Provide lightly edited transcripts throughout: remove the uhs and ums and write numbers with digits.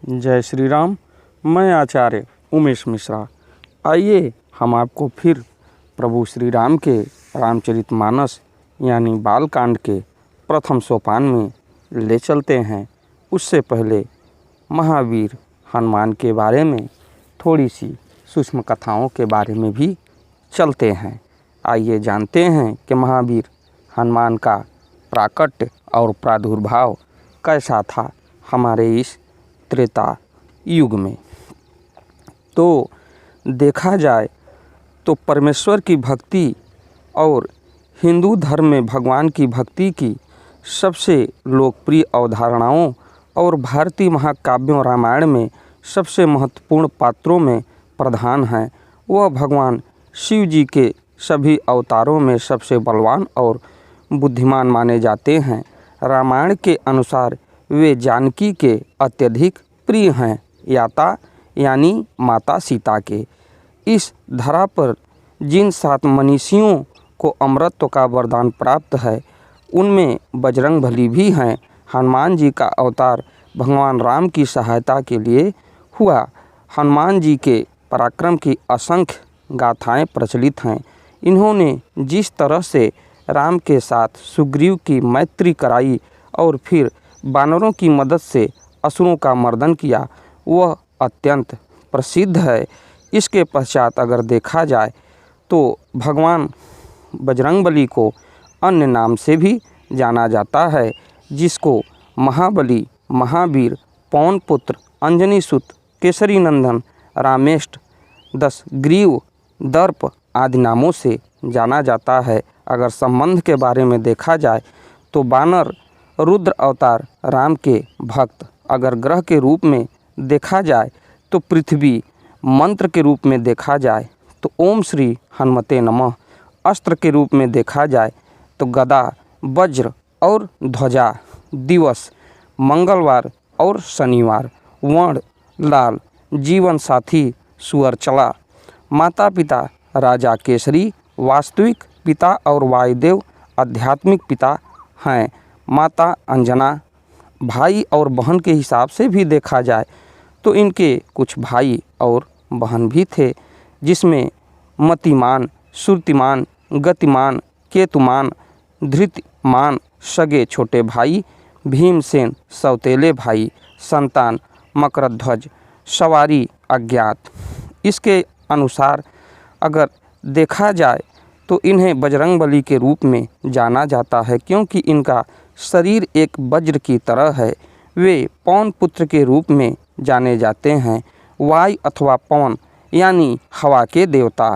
जय श्री राम। मैं आचार्य उमेश मिश्रा। आइए हम आपको फिर प्रभु श्री राम के रामचरितमानस यानी बालकांड के प्रथम सोपान में ले चलते हैं। उससे पहले महावीर हनुमान के बारे में थोड़ी सी सूक्ष्म कथाओं के बारे में भी चलते हैं। आइए जानते हैं कि महावीर हनुमान का प्राकट्य और प्रादुर्भाव कैसा था हमारे इस त्रेता युग में। तो देखा जाए तो परमेश्वर की भक्ति और हिंदू धर्म में भगवान की भक्ति की सबसे लोकप्रिय अवधारणाओं और भारतीय महाकाव्यों रामायण में सबसे महत्वपूर्ण पात्रों में प्रधान हैं। वह भगवान शिव जी के सभी अवतारों में सबसे बलवान और बुद्धिमान माने जाते हैं। रामायण के अनुसार वे जानकी के अत्यधिक प्रिय हैं, यानी माता सीता के। इस धरा पर जिन 7 मनीषियों को अमरत्व का वरदान प्राप्त है उनमें बजरंगबली भी हैं। हनुमान जी का अवतार भगवान राम की सहायता के लिए हुआ। हनुमान जी के पराक्रम की असंख्य गाथाएं प्रचलित हैं। इन्होंने जिस तरह से राम के साथ सुग्रीव की मैत्री कराई और फिर वानरों की मदद से असुरों का मर्दन किया, वह अत्यंत प्रसिद्ध है। इसके पश्चात अगर देखा जाए तो भगवान बजरंगबली को अन्य नाम से भी जाना जाता है, जिसको महाबली, महावीर, पवन पुत्र, अंजनी सुत, केसरी नंदन, रामेष्ट, दशग्रीव, दर्प आदि नामों से जाना जाता है। अगर संबंध के बारे में देखा जाए तो वानर रुद्र अवतार राम के भक्त, अगर ग्रह के रूप में देखा जाए तो पृथ्वी, मंत्र के रूप में देखा जाए तो ओम श्री हनुमते नमः, अस्त्र के रूप में देखा जाए तो गदा, वज्र और ध्वजा, दिवस मंगलवार और शनिवार, वर्ण लाल, जीवन साथी सुअरचला, माता पिता राजा केसरी, वास्तविक पिता और वायुदेव आध्यात्मिक पिता हैं। माता अंजना, भाई और बहन के हिसाब से भी देखा जाए तो इनके कुछ भाई और बहन भी थे, जिसमें मतिमान, श्रुतिमान, गतिमान, केतुमान, धृतिमान सगे छोटे भाई, भीमसेन सौतेले भाई, संतान मकरध्वज, सवारी अज्ञात। इसके अनुसार अगर देखा जाए तो इन्हें बजरंगबली के रूप में जाना जाता है, क्योंकि इनका शरीर एक वज्र की तरह है। वे पवन पुत्र के रूप में जाने जाते हैं। वायु अथवा पवन यानी हवा के देवता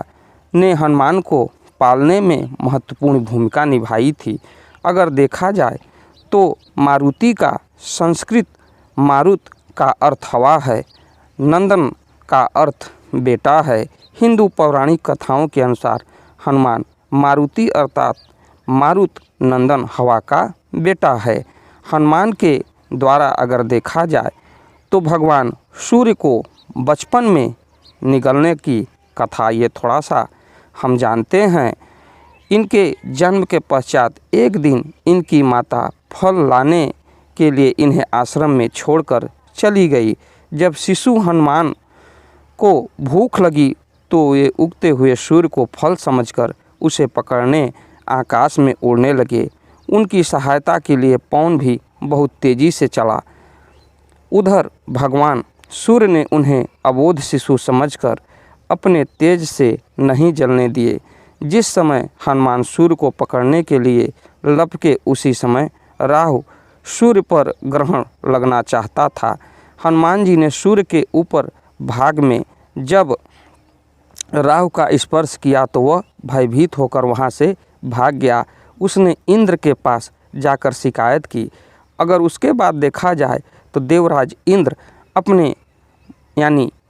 ने हनुमान को पालने में महत्वपूर्ण भूमिका निभाई थी। अगर देखा जाए तो मारुति का संस्कृत मारुत का अर्थ हवा है, नंदन का अर्थ बेटा है। हिंदू पौराणिक कथाओं के अनुसार हनुमान मारुति अर्थात मारुत नंदन हवा का बेटा है। हनुमान के द्वारा अगर देखा जाए तो भगवान सूर्य को बचपन में निगलने की कथा ये थोड़ा सा हम जानते हैं। इनके जन्म के पश्चात एक दिन इनकी माता फल लाने के लिए इन्हें आश्रम में छोड़कर चली गई। जब शिशु हनुमान को भूख लगी तो ये उगते हुए सूर्य को फल समझकर उसे पकड़ने आकाश में उड़ने लगे। उनकी सहायता के लिए पवन भी बहुत तेज़ी से चला। उधर भगवान सूर्य ने उन्हें अबोध शिशु समझकर अपने तेज से नहीं जलने दिए। जिस समय हनुमान सूर्य को पकड़ने के लिए लपके, उसी समय राहु सूर्य पर ग्रहण लगना चाहता था। हनुमान जी ने सूर्य के ऊपर भाग में जब राहु का स्पर्श किया तो वह भयभीत होकर वहाँ से भाग गया। उसने इंद्र के पास जाकर शिकायत की। अगर उसके बाद देखा जाए तो देवराज इंद्र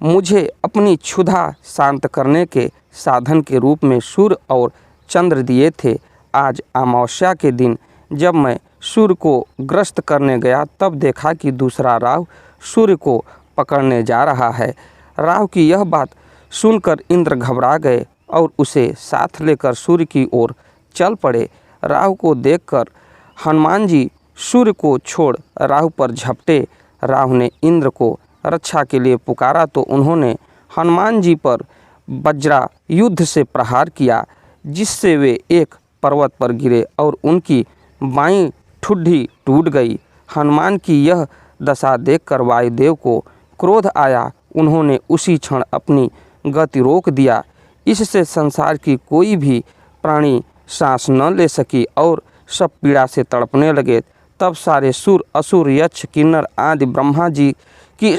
मुझे अपनी क्षुधा शांत करने के साधन के रूप में सूर्य और चंद्र दिए थे। आज अमावस्या के दिन जब मैं सूर्य को ग्रस्त करने गया तब देखा कि दूसरा राहु सूर्य को पकड़ने जा रहा है। राहु की यह बात सुनकर इंद्र घबरा गए और उसे साथ लेकर सूर्य की ओर चल पड़े। राहु को देखकर हनुमान जी सूर्य को छोड़ राहु पर झपटे। राहु ने इंद्र को रक्षा के लिए पुकारा तो उन्होंने हनुमान जी पर वज्रा युद्ध से प्रहार किया, जिससे वे एक पर्वत पर गिरे और उनकी बाईं ठुड्डी टूट गई। हनुमान की यह दशा देखकर वायुदेव को क्रोध आया। उन्होंने उसी क्षण अपनी गति रोक दिया। इससे संसार की कोई भी प्राणी सांस न ले सकी और सब पीड़ा से तड़पने लगे। तब सारे सुर, असुर, यक्ष, किन्नर आदि ब्रह्मा जी की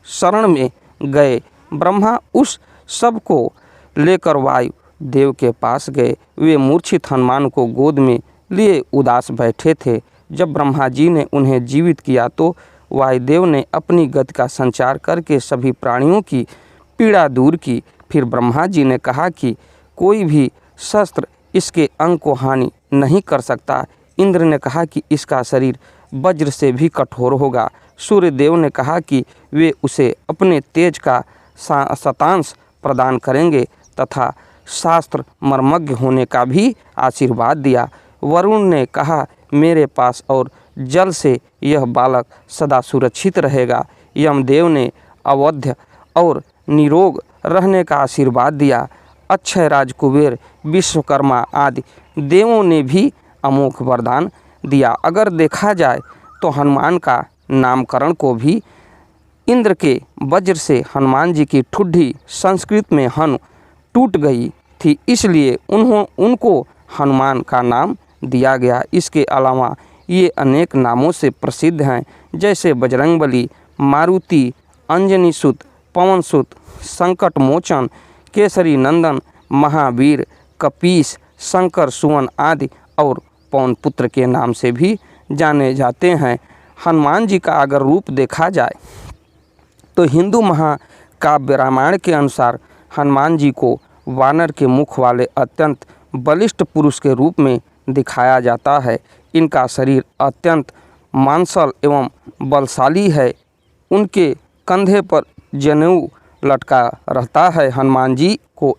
शरण में गए। ब्रह्मा उस सब को लेकर वायु देव के पास गए। वे मूर्छित हनुमान को गोद में लिए उदास बैठे थे। जब ब्रह्मा जी ने उन्हें जीवित किया तो वायुदेव ने अपनी गति का संचार करके सभी प्राणियों की पीड़ा दूर की। फिर ब्रह्मा जी ने कहा कि कोई भी शस्त्र इसके अंग को हानि नहीं कर सकता। इंद्र ने कहा कि इसका शरीर वज्र से भी कठोर होगा। सूर्यदेव ने कहा कि वे उसे अपने तेज का शतांश प्रदान करेंगे तथा शास्त्र मर्मज्ञ होने का भी आशीर्वाद दिया। वरुण ने कहा मेरे पास और जल से यह बालक सदा सुरक्षित रहेगा। यमदेव ने अवध्य और निरोग रहने का आशीर्वाद दिया। अक्षय राज, कुबेर, विश्वकर्मा आदि देवों ने भी अमोघ वरदान दिया। अगर देखा जाए तो हनुमान का नामकरण को भी इंद्र के वज्र से हनुमान जी की ठुड्डी संस्कृत में हनु टूट गई थी, इसलिए उनको हनुमान का नाम दिया गया। इसके अलावा ये अनेक नामों से प्रसिद्ध हैं, जैसे बजरंगबली, मारुति, अंजनी सुत, पवन सुत, संकट मोचन, केसरी नंदन, महावीर, कपीस, शंकर सुवन आदि और पवन पुत्र के नाम से भी जाने जाते हैं। हनुमान जी का अगर रूप देखा जाए तो हिंदू महाकाव्य रामायण के अनुसार हनुमान जी को वानर के मुख वाले अत्यंत बलिष्ठ पुरुष के रूप में दिखाया जाता है। इनका शरीर अत्यंत मांसल एवं बलशाली है। उनके कंधे पर जनेऊ लटका रहता है। हनुमान जी को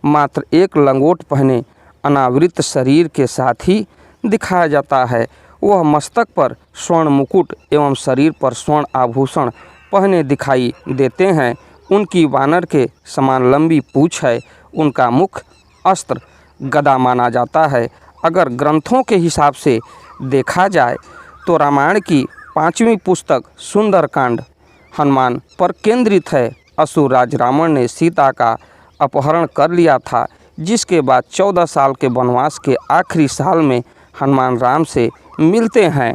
मात्र एक लंगोट पहने अनावृत शरीर के साथ ही दिखाया जाता है। वह मस्तक पर स्वर्ण मुकुट एवं शरीर पर स्वर्ण आभूषण पहने दिखाई देते हैं। उनकी वानर के समान लंबी पूँछ है। उनका मुख अस्त्र गदा माना जाता है। अगर ग्रंथों के हिसाब से देखा जाए तो रामायण की 5वीं पुस्तक सुंदरकांड हनुमान पर केंद्रित है। असुर राज रावण ने सीता का अपहरण कर लिया था, जिसके बाद 14 साल के वनवास के आखिरी साल में हनुमान राम से मिलते हैं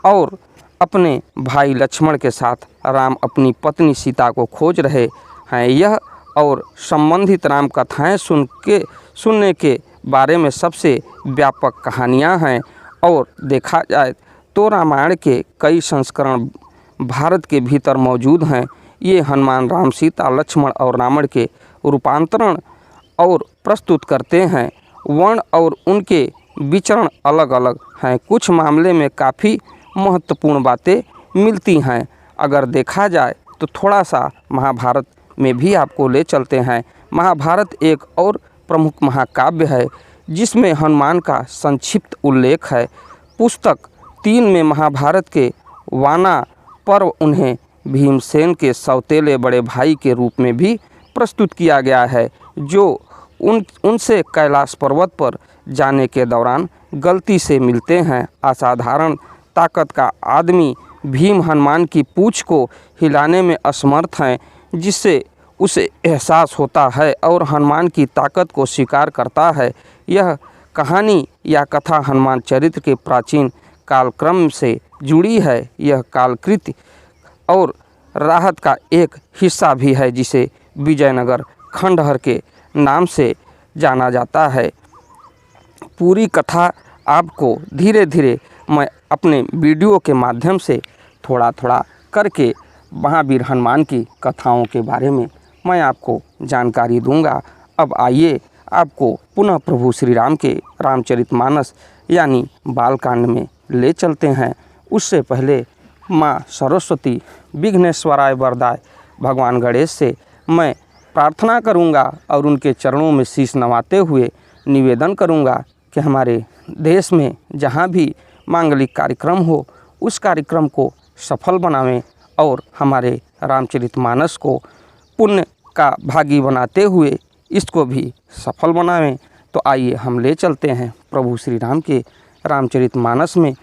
और अपने भाई लक्ष्मण के साथ राम अपनी पत्नी सीता को खोज रहे हैं। यह और संबंधित राम कथाएँ सुनने के बारे में सबसे व्यापक कहानियाँ हैं। और देखा जाए तो रामायण के कई संस्करण भारत के भीतर मौजूद हैं। ये हनुमान, राम, सीता, लक्ष्मण और रावण के रूपांतरण और प्रस्तुत करते हैं। वर्ण और उनके विचरण अलग अलग हैं। कुछ मामले में काफ़ी महत्वपूर्ण बातें मिलती हैं। अगर देखा जाए तो थोड़ा सा महाभारत में भी आपको ले चलते हैं। महाभारत एक और प्रमुख महाकाव्य है जिसमें हनुमान का संक्षिप्त उल्लेख है। पुस्तक 3 में महाभारत के वाना पर्व उन्हें भीमसेन के सौतेले बड़े भाई के रूप में भी प्रस्तुत किया गया है, जो उनसे कैलाश पर्वत पर जाने के दौरान गलती से मिलते हैं। असाधारण ताकत का आदमी भीम हनुमान की पूँछ को हिलाने में असमर्थ हैं, जिससे उसे एहसास होता है और हनुमान की ताकत को स्वीकार करता है। यह कहानी या कथा हनुमान चरित्र के प्राचीन कालक्रम से जुड़ी है। यह कालकृति और राहत का एक हिस्सा भी है, जिसे विजयनगर खंडहर के नाम से जाना जाता है। पूरी कथा आपको धीरे धीरे मैं अपने वीडियो के माध्यम से थोड़ा थोड़ा करके महावीर हनुमान की कथाओं के बारे में मैं आपको जानकारी दूंगा। अब आइए आपको पुनः प्रभु श्री राम के रामचरितमानस यानी बालकांड में ले चलते हैं। उससे पहले माँ सरस्वती, विघ्नेश्वराय वरदाय भगवान गणेश से मैं प्रार्थना करूंगा और उनके चरणों में शीश नवाते हुए निवेदन करूंगा कि हमारे देश में जहाँ भी मांगलिक कार्यक्रम हो उस कार्यक्रम को सफल बनावें और हमारे रामचरितमानस को पुण्य का भागी बनाते हुए इसको भी सफल बनावें। तो आइए हम ले चलते हैं प्रभु श्री राम के रामचरितमानस में।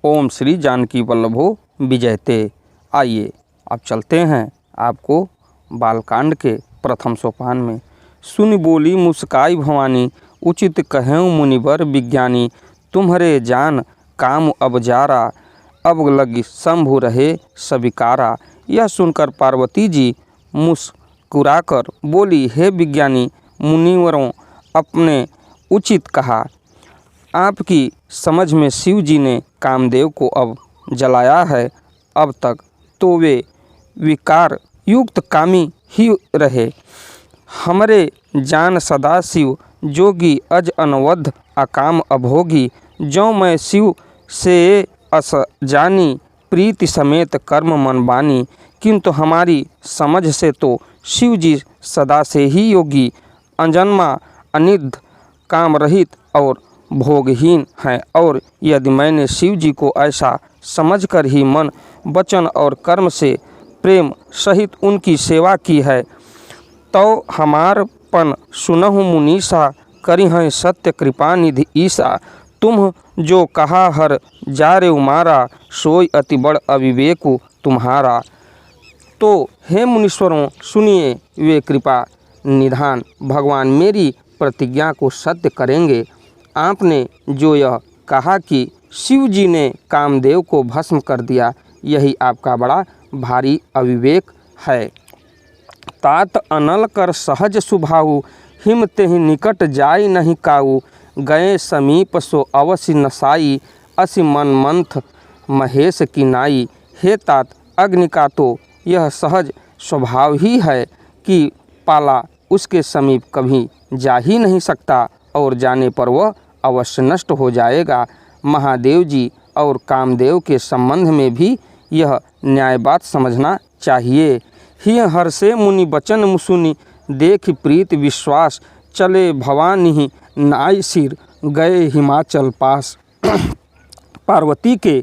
ओम श्री जानकी वल्लभो विजयते। आइए अब चलते हैं आपको बालकांड के प्रथम सोपान में। सुनि बोली मुस्काई भवानी, उचित कहें मुनिवर विज्ञानी। तुम्हारे जान काम अब जारा, अब लगी शंभु रहे सविकारा। यह सुनकर पार्वती जी मुस्कुराकर बोली, हे विज्ञानी मुनिवरों, अपने उचित कहा। आपकी समझ में शिव जी ने कामदेव को अब जलाया है। अब तक तो वे विकार युक्त कामी ही रहे। हमरे जान सदा शिव जोगी, अज अनवध अकाम अभोगी। जो मैं शिव से अस जानी, प्रीति समेत कर्म मन बानी। किंतु हमारी समझ से तो शिव जी सदा से ही योगी, अजन्मा अनिद्ध काम रहित और भोगहीन हैं। और यदि मैंने शिव जी को ऐसा समझकर ही मन वचन और कर्म से प्रेम सहित उनकी सेवा की है, तो हमारपन सुनहु मुनीसा, करी हैं सत्य कृपा निधि ईसा। तुम जो कहा हर जारे उमारा, सोई अति बड़ अविवेकु तुम्हारा। तो हे मुनीश्वरों सुनिए, वे कृपा निधान भगवान मेरी प्रतिज्ञा को सत्य करेंगे। आपने जो यह कहा कि शिव जी ने कामदेव को भस्म कर दिया, यही आपका बड़ा भारी अविवेक है। तात अनल कर सहज सुभाऊ, हिम तेहि निकट जाय नहीं काऊ। गए समीप सो अवश्य नसाई, असि मन मंथ महेश की नाई। हे तात, अग्नि का तो यह सहज स्वभाव ही है कि पाला उसके समीप कभी जा ही नहीं सकता, और जाने पर वह अवश्य नष्ट हो जाएगा। महादेव जी और कामदेव के संबंध में भी यह न्याय बात समझना चाहिए। ही हर से मुनि बचन सुनि, देख प्रीत विश्वास। चले भवानी नाय सिर, गए हिमाचल पास। पार्वती के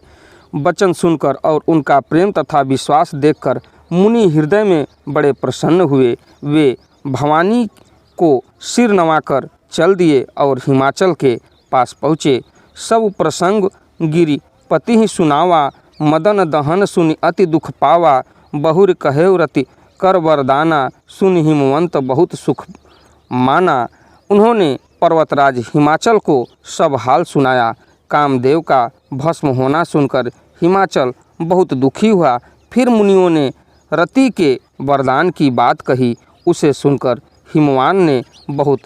वचन सुनकर और उनका प्रेम तथा विश्वास देखकर मुनि हृदय में बड़े प्रसन्न हुए। वे भवानी को सिर नवाकर चल दिए और हिमाचल के पास पहुँचे। सब प्रसंग गिरि पति ही सुनावा, मदन दहन सुनि अति दुख पावा। बहुर कहे रति कर वरदाना, सुनि हिमवंत बहुत सुख माना। उन्होंने पर्वतराज हिमाचल को सब हाल सुनाया। कामदेव का भस्म होना सुनकर हिमाचल बहुत दुखी हुआ। फिर मुनियों ने रति के वरदान की बात कही। उसे सुनकर हिमवान ने बहुत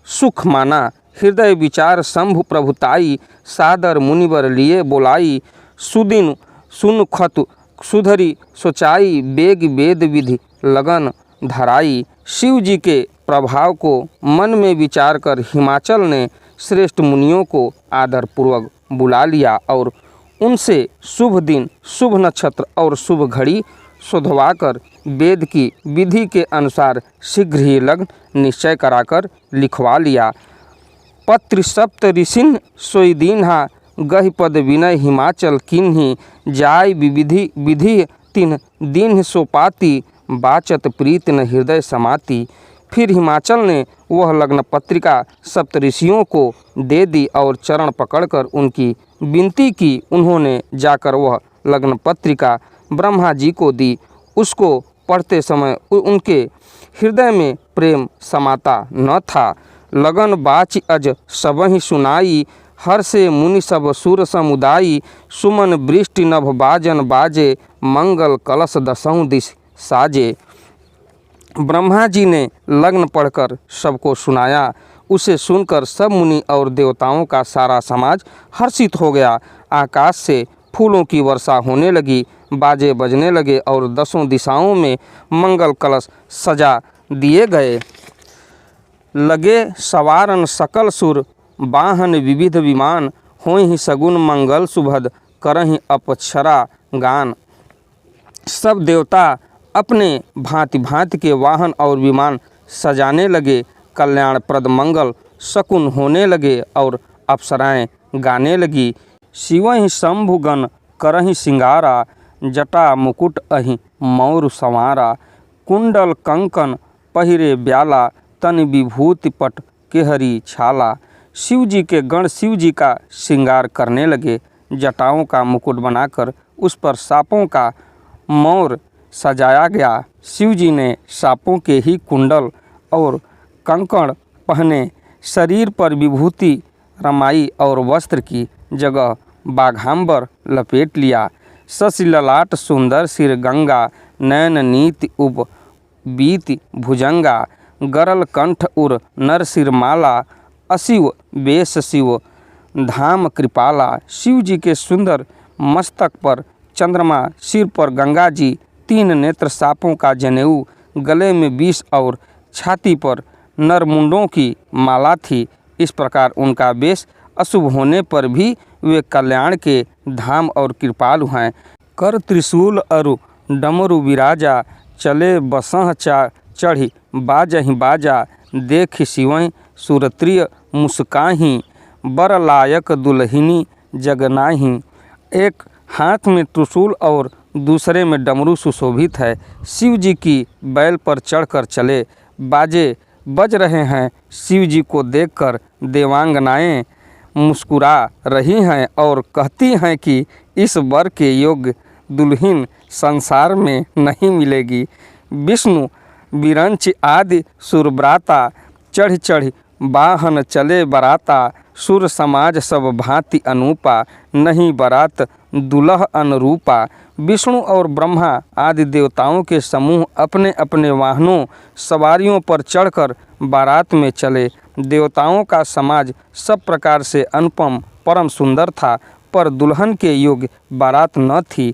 सुख माना। हृदय विचार शंभु प्रभुताई, सादर मुनिवर लिए बोलाई। सुदिन सुन खतु सुधरी सोचाई, बेग वेद विधि लगन धराई। शिव जी के प्रभाव को मन में विचार कर हिमाचल ने श्रेष्ठ मुनियों को आदरपूर्वक बुला लिया और उनसे शुभ दिन, शुभ नक्षत्र और शुभ घड़ी शोधवाकर वेद की विधि के अनुसार शीघ्र ही लग्न निश्चय कराकर लिखवा लिया। पत्र सप्त ऋषिन सोई दीन्हा, गहि पद विनय हिमाचल किन्ही। जाय विधि विधि तिन दीन्ह सोपाती, बाचत प्रीत न हृदय समाती। फिर हिमाचल ने वह लग्न पत्रिका सप्तऋषियों को दे दी और चरण पकड़कर उनकी विनती की। उन्होंने जाकर वह लग्न पत्रिका ब्रह्मा जी को दी। उसको पढ़ते समय उनके हृदय में प्रेम समाता न था। लगन बाच अज सबहि सुनाई, हर से मुनि सब सुर समुदायी। सुमन वृष्टि नभ बाजन बाजे, मंगल कलश दसों दिश साजे। ब्रह्मा जी ने लग्न पढ़कर सबको सुनाया। उसे सुनकर सब मुनि और देवताओं का सारा समाज हर्षित हो गया। आकाश से फूलों की वर्षा होने लगी, बाजे बजने लगे और दसों दिशाओं में मंगल कलश सजा दिए गए। लगे सवारन सकल सुर, वाहन विविध विमान। हों ही सगुन मंगल सुभद, करहि अपक्षरा गान। सब देवता अपने भांति भांति के वाहन और विमान सजाने लगे। कल्याणप्रद मंगल शकुन होने लगे और अप्सराएं गाने लगी। शिव ही शंभुगण करहि सिंगारा, जटा मुकुट अहि मौर संवारा, कुंडल कंकन पहिरे ब्याला, तन विभूति पट केहरी छाला। शिव जी के गण शिव जी का श्रृंगार करने लगे। जटाओं का मुकुट बनाकर उस पर सांपों का मौर सजाया गया। शिव जी ने सांपों के ही कुंडल और कंकण पहने, शरीर पर विभूति रमाई और वस्त्र की जगह बाघांबर लपेट लिया। शशि ललाट सुंदर सिर गंगा, नयन नीति उप बीति भुजंगा। गरल कंठ उर नर सिर माला, अशिव बेश शिव धाम कृपाला। शिव जी के सुंदर मस्तक पर चंद्रमा, सिर पर गंगा जी, 3 नेत्र सांपों का जनेऊ, गले में विष और छाती पर नरमुंडों की माला थी। इस प्रकार उनका वेश अशुभ होने पर भी वे कल्याण के धाम और कृपालु हैं। कर त्रिशूल अरु डमरु विराजा, चले बसह चढ़ी बाजहि बाजा। देख शिवं सुरत्रिय मुस्काहि, बर लायक दुल्हिनी जगनाहि। एक हाथ में त्रिशूल और दूसरे में डमरू सुशोभित है। शिव जी की बैल पर चढ़कर चले, बाजे बज रहे हैं। शिव जी को देखकर देवांगनाएं मुस्कुरा रही हैं और कहती हैं कि इस वर के योग्य दुल्हन संसार में नहीं मिलेगी। विष्णु बिरंच आदि सुरब्राता, चढ़ चढ़ वाहन चले बराता। सुर समाज सब भांति अनूपा, नहीं बरात दुल्ह अनुरूपा। विष्णु और ब्रह्मा आदि देवताओं के समूह अपने अपने वाहनों सवारियों पर चढ़कर बारात में चले। देवताओं का समाज सब प्रकार से अनुपम परम सुंदर था, पर दुल्हन के योग्य बारात न थी।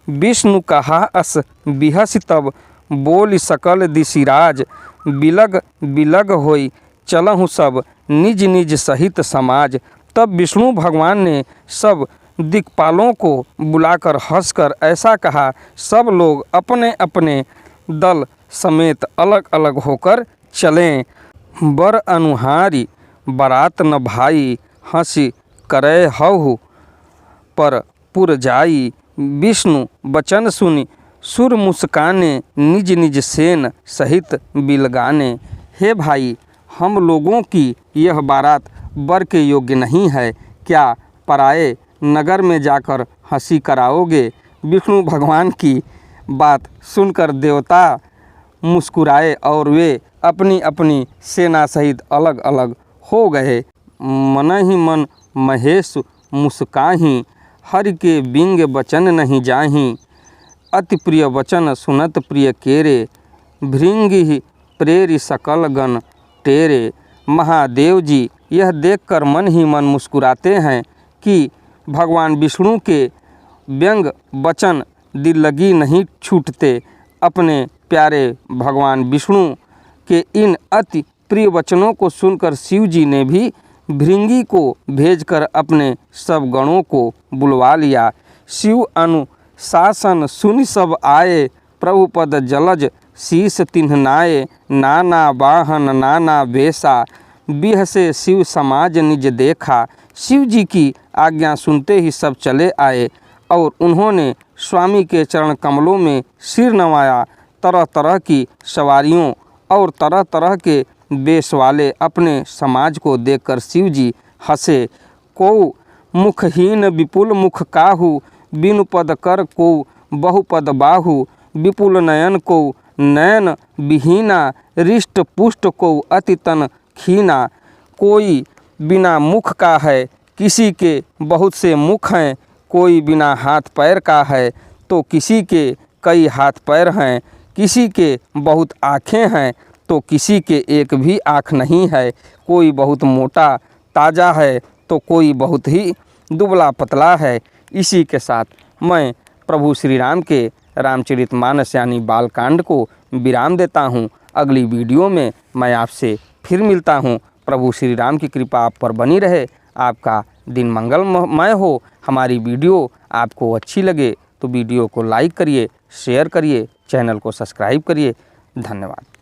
विष्णु कहा अस बिहस तब, बोल सकल दिशिराज। बिलग बिलग होई चलहु सब, निज निज सहित समाज। तब विष्णु भगवान ने सब दिक्पालों को बुलाकर हंसकर ऐसा कहा, सब लोग अपने अपने दल समेत अलग अलग होकर चलें। बर अनुहारी बारात न भाई, हंसी करे हहु पर पुर जाई। विष्णु वचन सुनि सुर मुस्काने, निज निज सेन सहित बिलगाने। हे भाई, हम लोगों की यह बारात बर के योग्य नहीं है, क्या पराए नगर में जाकर हंसी कराओगे? विष्णु भगवान की बात सुनकर देवता मुस्कुराए और वे अपनी अपनी सेना सहित अलग अलग हो गए। मन ही मन महेश मुस्काहि, हरि के बिंग बचन नहीं जाहि। अति प्रिय वचन सुनत प्रिय केरे, भृंगि प्रेरि सकल गण तेरे। महादेव जी यह देखकर मन ही मन मुस्कुराते हैं कि भगवान विष्णु के व्यंग वचन दिल लगी नहीं छूटते। अपने प्यारे भगवान विष्णु के इन अति प्रिय वचनों को सुनकर शिव जी ने भी भृंगी को भेजकर अपने सब गणों को बुलवा लिया। शिव अनुशासन सुनि सब आए, प्रभु पद जलज शीस तिन्हनाए। नाना वाहन नाना वेशा, बिह से शिव समाज निज देखा। शिव जी की आज्ञा सुनते ही सब चले आए और उन्होंने स्वामी के चरण कमलों में सिर नवाया। तरह तरह की सवारियों और तरह तरह के वेश वाले अपने समाज को देखकर शिव जी हंसे। को मुखहीन विपुल मुख काहू, बिनु पद कर को बहुपद बाहु। विपुल नयन को नयन विहीना, रिष्ट पुष्ट को अति तन खीना। कोई बिना मुख का है, किसी के बहुत से मुख हैं। कोई बिना हाथ पैर का है, तो किसी के कई हाथ पैर हैं। किसी के बहुत आँखें हैं, तो किसी के एक भी आँख नहीं है। कोई बहुत मोटा ताजा है, तो कोई बहुत ही दुबला पतला है। इसी के साथ मैं प्रभु श्री राम के रामचरितमानस यानी बालकांड को विराम देता हूँ। अगली वीडियो में मैं आपसे फिर मिलता हूँ। प्रभु श्री राम की कृपा आप पर बनी रहे। आपका दिन मंगलमय हो। हमारी वीडियो आपको अच्छी लगे तो वीडियो को लाइक करिए, शेयर करिए, चैनल को सब्सक्राइब करिए। धन्यवाद।